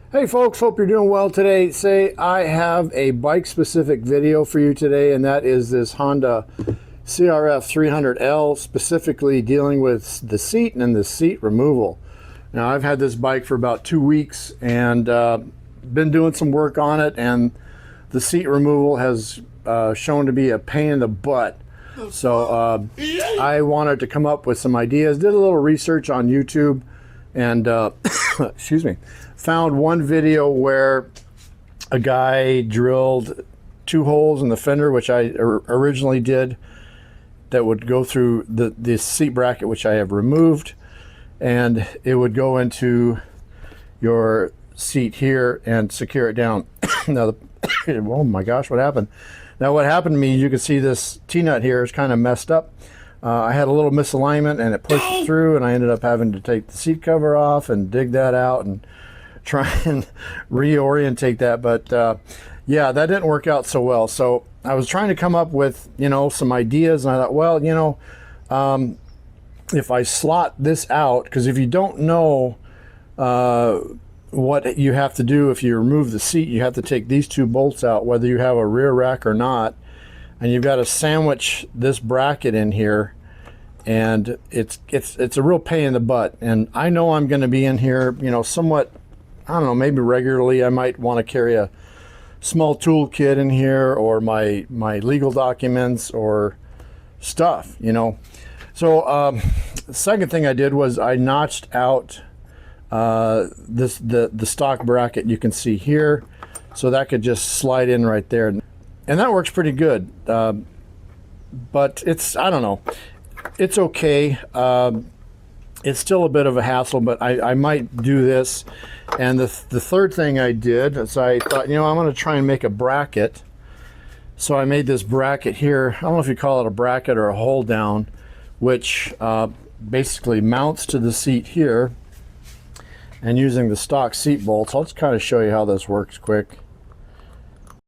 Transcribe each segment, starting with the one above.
Hey folks, hope you're doing well today. I have a bike specific video for you today, and that is this Honda CRF 300L, specifically dealing with the seat and the seat removal. Now I've had this bike for about 2 weeks and been doing some work on it, and the seat removal has shown to be a pain in the butt. So I wanted to come up with some ideas, did a little research on YouTube, and excuse me, found one video where a guy drilled 2 holes in the fender, which I originally did, that would go through the seat bracket, which I have removed, and it would go into your seat here and secure it down. Now, oh my gosh, what happened? Now what happened to me, you can see this T-nut here is kind of messed up. I had a little misalignment and it pushed through, and I ended up having to take the seat cover off and dig that out and try and reorientate that. But yeah, that didn't work out so well. So I was trying to come up with, some ideas, and I thought, well, if I slot this out, because if you don't know what you have to do if you remove the seat, you have to take these 2 bolts out, whether you have a rear rack or not, and you've got to sandwich this bracket in here, and it's a real pain in the butt. And I know I'm going to be in here, somewhat, I don't know, maybe regularly. I might want to carry a small tool kit in here, or my legal documents or stuff, So the second thing I did was I notched out the stock bracket you can see here, so that could just slide in right there, and that works pretty good. But I don't know, it's okay. It's still a bit of a hassle, but I might do this. And the third thing I did is I thought, I'm going to try and make a bracket. So I made this bracket here. I don't know if you call it a bracket or a hold down, which basically mounts to the seat here, and using the stock seat bolts. I'll just kind of show you how this works quick.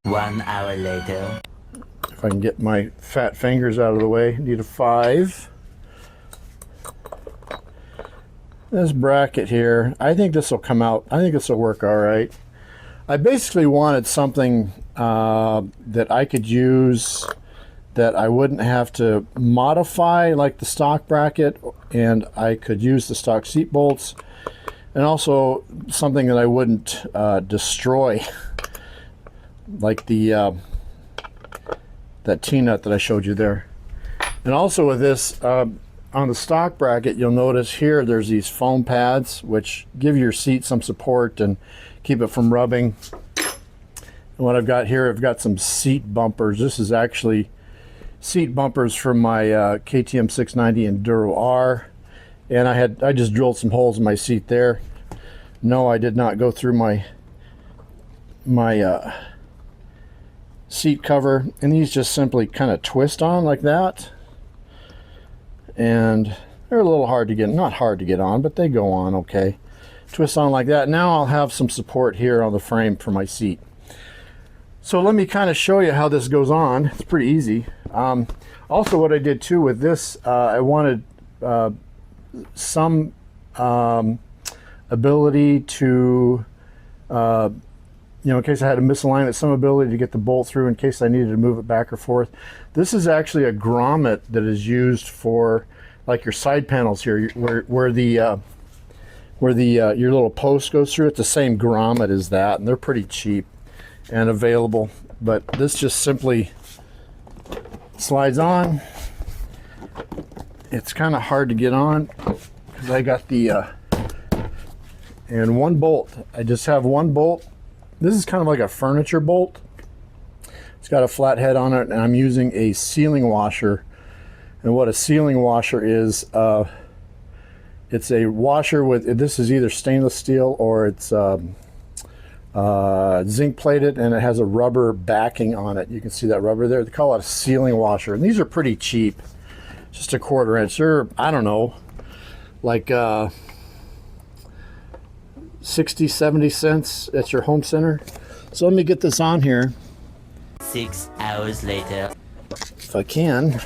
1 hour later. If I can get my fat fingers out of the way. Need a 5. This bracket here, I think this will come out. I think this will work all right. I basically wanted something that I could use that I wouldn't have to modify like the stock bracket, and I could use the stock seat bolts, and also something that I wouldn't destroy, like the that T-nut that I showed you there. And also with this, on the stock bracket, you'll notice here there's these foam pads which give your seat some support and keep it from rubbing. And what I've got here, I've got some seat bumpers. This is actually seat bumpers from my KTM 690 Enduro R, and I just drilled some holes in my seat there. No, I did not go through my seat cover, and these just simply kind of twist on like that, and they're a little hard to get, not hard to get on, but they go on okay. Twist on like that. Now I'll have some support here on the frame for my seat. So let me kind of show you how this goes on. It's pretty easy. Also, what I did too with this, I wanted some ability to, in case I had a misalignment, some ability to get the bolt through in case I needed to move it back or forth. This is actually a grommet that is used for like your side panels here, where the your little post goes through. It's the same grommet as that, and they're pretty cheap and available. But this just simply slides on. It's kind of hard to get on because I got the and 1 bolt. I just have 1 bolt. This is kind of like a furniture bolt. It's got a flat head on it, and I'm using a sealing washer. And what a sealing washer is, it's a washer with, this is either stainless steel or it's zinc plated, and it has a rubber backing on it. You can see that rubber there. They call it a sealing washer, and these are pretty cheap. Just a 1/4 inch. They're, I don't know, like 60, 70 cents at your home center. So let me get this on here. 6 hours later. If I can.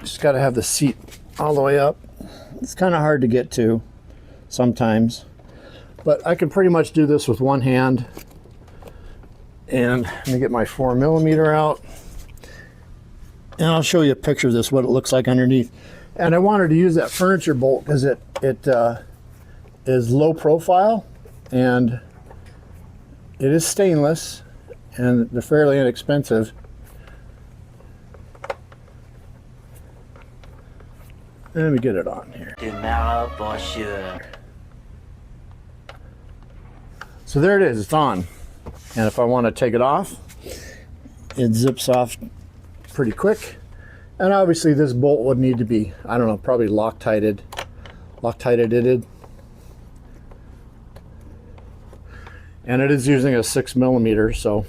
Just got to have the seat all the way up. It's kind of hard to get to sometimes. But I can pretty much do this with one hand. And let me get my 4mm out. And I'll show you a picture of this, what it looks like underneath. And I wanted to use that furniture bolt because it is low profile and it is stainless and they're fairly inexpensive. Let me get it on here. Tomorrow for sure. So there it is, it's on. And if I want to take it off, it zips off pretty quick. And obviously this bolt would need to be, I don't know, probably Loctited. And it is using a 6mm, so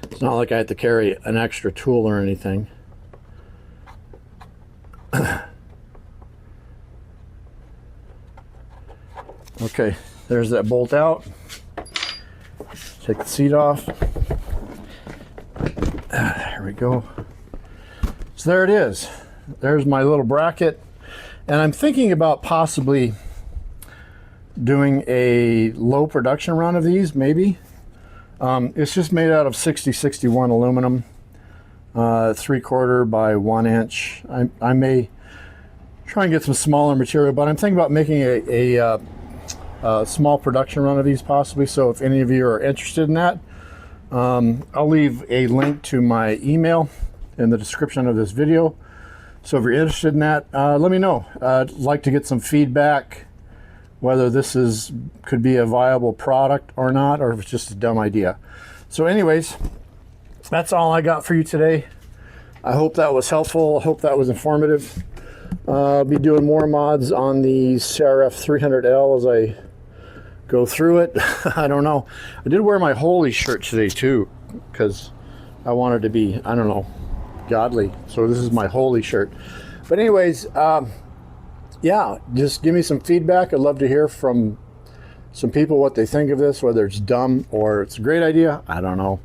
it's not like I have to carry an extra tool or anything. Okay, there's that bolt out. Take the seat off. There we go. So there it is. There's my little bracket. And I'm thinking about possibly doing a low production run of these, maybe. It's just made out of 6061 aluminum, 3/4 by 1 inch. I may try and get some smaller material, but I'm thinking about making a small production run of these possibly. So if any of you are interested in that, I'll leave a link to my email in the description of this video. So if you're interested in that, let me know. I'd like to get some feedback whether this could be a viable product or not, or if it's just a dumb idea. So anyways, that's all I got for you today. I hope that was helpful. I hope that was informative. I'll be doing more mods on the CRF 300L as I go through it. I don't know. I did wear my holy shirt today too, because I wanted to be, I don't know, godly. So this is my holy shirt. But anyways, yeah, just give me some feedback. I'd love to hear from some people what they think of this, whether it's dumb or it's a great idea. I don't know.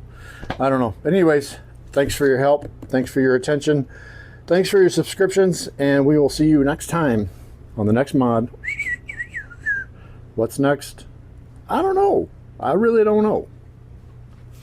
But anyways, thanks for your help. Thanks for your attention. Thanks for your subscriptions, and we will see you next time on the next mod. What's next? I don't know. I really don't know.